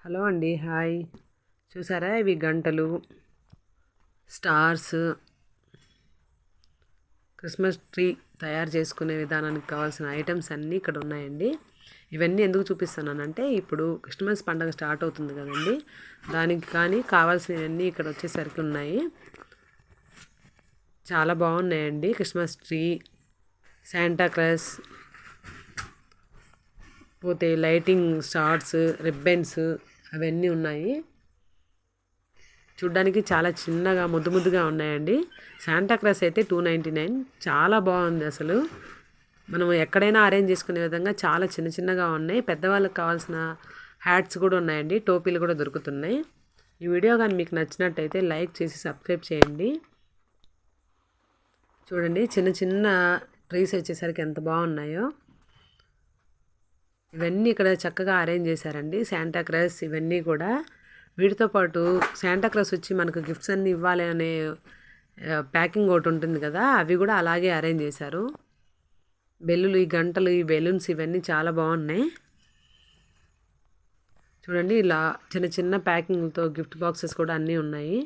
Hello అండి, hi. చూసారా, ఇవి గంటలు, స్టార్స్, క్రిస్మస్ ట్రీ తయారు చేసుకునే విధానానికి కావాల్సిన ఐటమ్స్ అన్నీ ఇక్కడ ఉన్నాయండి. ఇవన్నీ ఎందుకు చూపిస్తున్నానంటే, ఇప్పుడు క్రిస్మస్ పండుగ స్టార్ట్ అవుతుంది కదండి, దానికి కానీ కావాల్సినవన్నీ ఇక్కడ వచ్చేసరికి ఉన్నాయి. చాలా బాగున్నాయండి. క్రిస్మస్ ట్రీ, శాంటా క్లాస్, పోతే లైటింగ్ స్టార్స్, రిబ్బన్స్ అవన్నీ ఉన్నాయి. చూడ్డానికి చాలా చిన్నగా ముద్దు ముద్దుగా ఉన్నాయండి. శాంటా క్లాస్ అయితే 299, చాలా బాగుంది. అసలు మనం ఎక్కడైనా అరేంజ్ చేసుకునే విధంగా చాలా చిన్న చిన్నగా ఉన్నాయి. పెద్దవాళ్ళకి కావాల్సిన హ్యాట్స్ కూడా ఉన్నాయండి, టోపీలు కూడా దొరుకుతున్నాయి. ఈ వీడియో కానీ మీకు నచ్చినట్టయితే లైక్ చేసి సబ్స్క్రైబ్ చేయండి. చూడండి, చిన్న చిన్న ట్రీస్ వచ్చేసరికి ఎంత బాగున్నాయో. ఇవన్నీ ఇక్కడ చక్కగా అరేంజ్ చేశారండి, శాంటా క్లాస్ ఇవన్నీ కూడా. వీటితో పాటు శాంటా క్లాస్ వచ్చి మనకు గిఫ్ట్స్ అన్నీ ఇవ్వాలి అనే ప్యాకింగ్ ఒకటి ఉంటుంది కదా, అవి కూడా అలాగే అరేంజ్ చేశారు. బెల్లులు, ఈ గంటలు, ఈ బెలూన్స్ ఇవన్నీ చాలా బాగున్నాయి. చూడండి, ఇలా చిన్న చిన్న ప్యాకింగ్తో గిఫ్ట్ బాక్సెస్ కూడా అన్నీ ఉన్నాయి.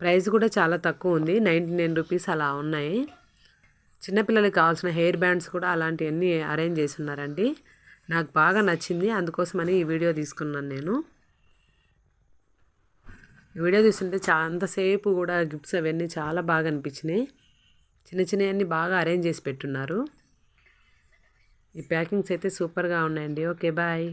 ప్రైస్ కూడా చాలా తక్కువ ఉంది, 99 రూపీస్ అలా ఉన్నాయి. చిన్నపిల్లలకి కావాల్సిన హెయిర్ బ్యాండ్స్ కూడా అలాంటివన్నీ అరేంజ్ చేసి ఉన్నారండి. నాకు బాగా నచ్చింది, అందుకోసమని ఈ వీడియో తీసుకున్నాను నేను. ఈ వీడియో చూస్తుంటే అంతసేపు కూడా గిఫ్ట్స్ అవన్నీ చాలా బాగా అనిపించినాయి. చిన్న చిన్నవన్నీ బాగా అరేంజ్ చేసి పెట్టున్నారు. ఈ ప్యాకింగ్స్ అయితే సూపర్గా ఉన్నాయండి. Okay, bye.